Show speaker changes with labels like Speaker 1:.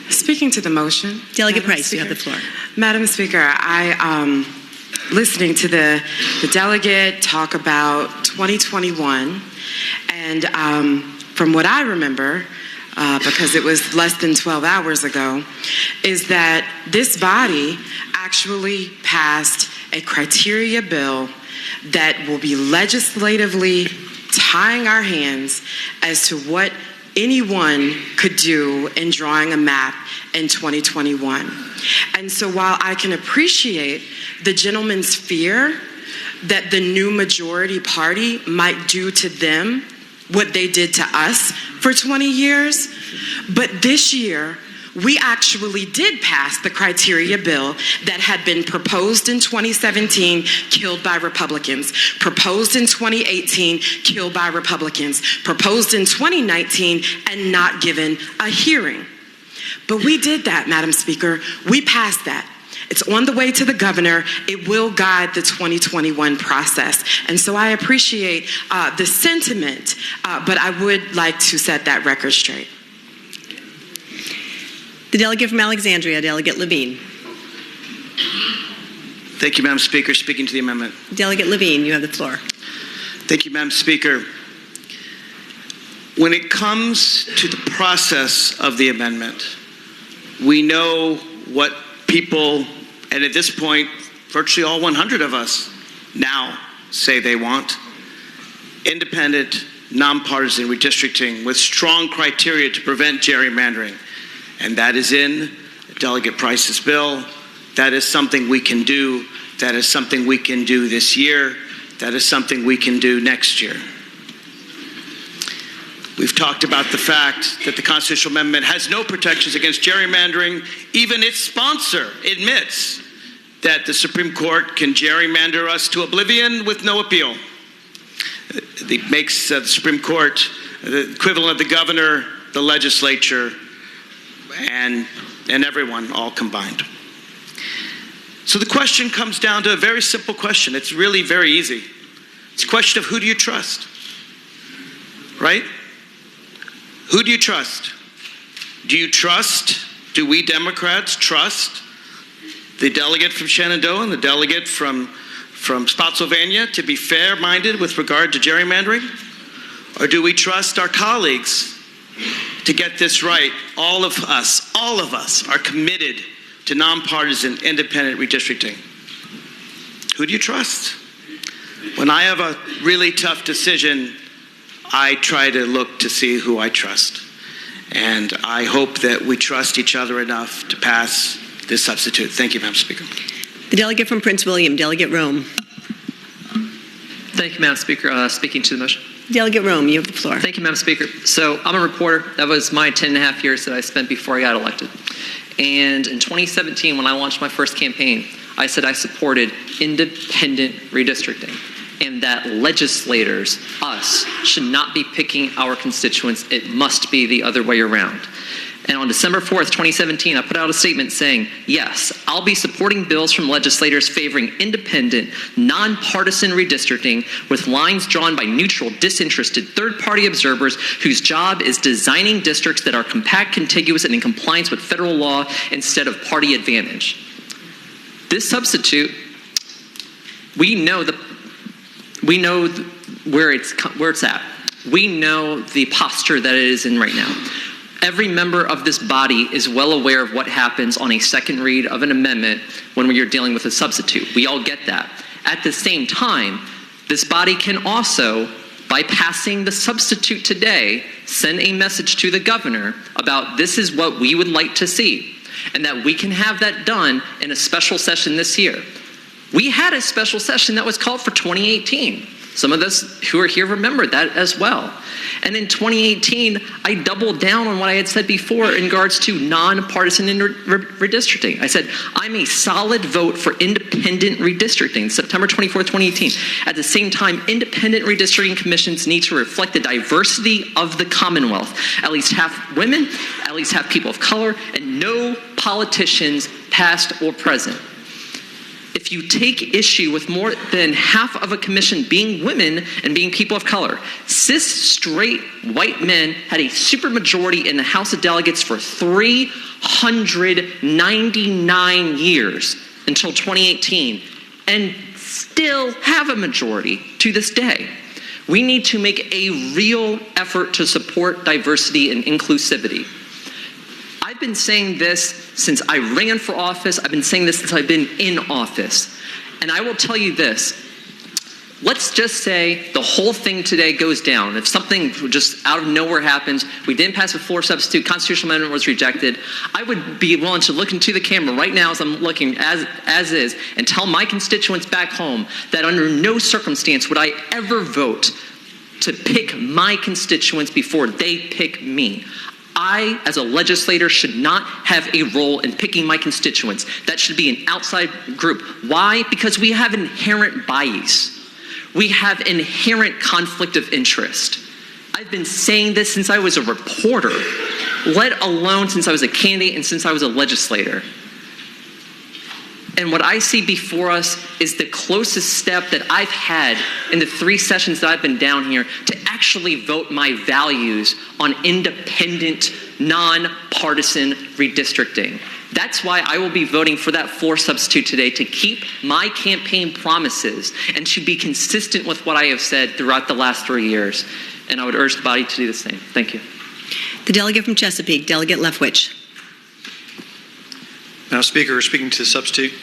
Speaker 1: Speaking to the motion.
Speaker 2: Delegate Price, you have the floor.
Speaker 1: Madam Speaker, listening to the delegate talk about 2021, and from what I remember, because it was less than 12 hours ago, is that this body actually passed a criteria bill that will be legislatively tying our hands as to what anyone could do in drawing a map in 2021. And so while I can appreciate the gentleman's fear that the new majority party might do to them what they did to us for 20 years, but this year, we actually did pass the criteria bill that had been proposed in 2017, killed by Republicans, proposed in 2018, killed by Republicans, proposed in 2019, and not given a hearing. But we did that, Madam Speaker. We passed that. It's on the way to the governor. It will guide the 2021 process. And so I appreciate the sentiment, but I would like to set that record straight.
Speaker 2: The delegate from Alexandria, Delegate Levine.
Speaker 3: Thank you, Madam Speaker. Speaking to the amendment.
Speaker 2: Delegate Levine, you have the floor.
Speaker 3: Thank you, Madam Speaker. When it comes to the process of the amendment, we know what people, and at this point, virtually all 100 of us now say they want. Independent, nonpartisan redistricting with strong criteria to prevent gerrymandering. And that is in Delegate Price's bill. That is something we can do. That is something we can do this year. That is something we can do next year. We've talked about the fact that the constitutional amendment has no protections against gerrymandering. Even its sponsor admits that the Supreme Court can gerrymander us to oblivion with no appeal. It makes the Supreme Court the equivalent of the governor, the legislature, and everyone all combined. So the question comes down to a very simple question. It's really very easy. It's a question of who do you trust, right? Who do you trust? Do we Democrats trust the delegate from Shenandoah and the delegate from Spotsylvania to be fair-minded with regard to gerrymandering? Or do we trust our colleagues to get this right? All of us are committed to nonpartisan, independent redistricting. Who do you trust? When I have a really tough decision, I try to look to see who I trust. And I hope that we trust each other enough to pass this substitute. Thank you, Madam Speaker.
Speaker 2: The delegate from Prince William, Delegate Roem.
Speaker 4: Thank you, Madam Speaker. Speaking to the motion.
Speaker 2: Delegate Roem, you have the floor.
Speaker 4: Thank you, Madam Speaker. So I'm a reporter. That was my 10.5 years that I spent before I got elected. And in 2017, when I launched my first campaign, I said I supported independent redistricting and that legislators, us, should not be picking our constituents. It must be the other way around. And on December 4th, 2017, I put out a statement saying, yes, I'll be supporting bills from legislators favoring independent, nonpartisan redistricting with lines drawn by neutral, disinterested, third-party observers whose job is designing districts that are compact, contiguous, and in compliance with federal law instead of party advantage. This substitute, we know where it's at. We know the posture that it is in right now. Every member of this body is well aware of what happens on a second read of an amendment when you're dealing with a substitute. We all get that. At the same time, this body can also, by passing the substitute today, send a message to the governor about this is what we would like to see, and that we can have that done in a special session this year. We had a special session that was called for 2018. Some of us who are here remember that as well. And in 2018, I doubled down on what I had said before in regards to nonpartisan redistricting. I said, I'm a solid vote for independent redistricting, September 24th, 2018. At the same time, independent redistricting commissions need to reflect the diversity of the Commonwealth. At least half women, at least half people of color, and no politicians, past or present. If you take issue with more than half of a commission being women and being people of color, cis, straight, white men had a supermajority in the House of Delegates for 399 years until 2018, and still have a majority to this day. We need to make a real effort to support diversity and inclusivity. I've been saying this since I ran for office. I've been saying this since I've been in office. And I will tell you this. Let's just say the whole thing today goes down. If something just out of nowhere happens, we didn't pass a floor substitute, constitutional amendment was rejected, I would be willing to look into the camera right now as I'm looking as is and tell my constituents back home that under no circumstance would I ever vote to pick my constituents before they pick me. I, as a legislator, should not have a role in picking my constituents. That should be an outside group. Why? Because we have inherent bias. We have inherent conflict of interest. I've been saying this since I was a reporter, let alone since I was a candidate and since I was a legislator. And what I see before us is the closest step that I've had in the 3 sessions that I've been down here to actually vote my values on independent, nonpartisan redistricting. That's why I will be voting for that floor substitute today, to keep my campaign promises and to be consistent with what I have said throughout the last 3 years. And I would urge the body to do the same. Thank you.
Speaker 2: The delegate from Chesapeake, Delegate Lefwich.
Speaker 5: Madam Speaker, speaking to the substitute.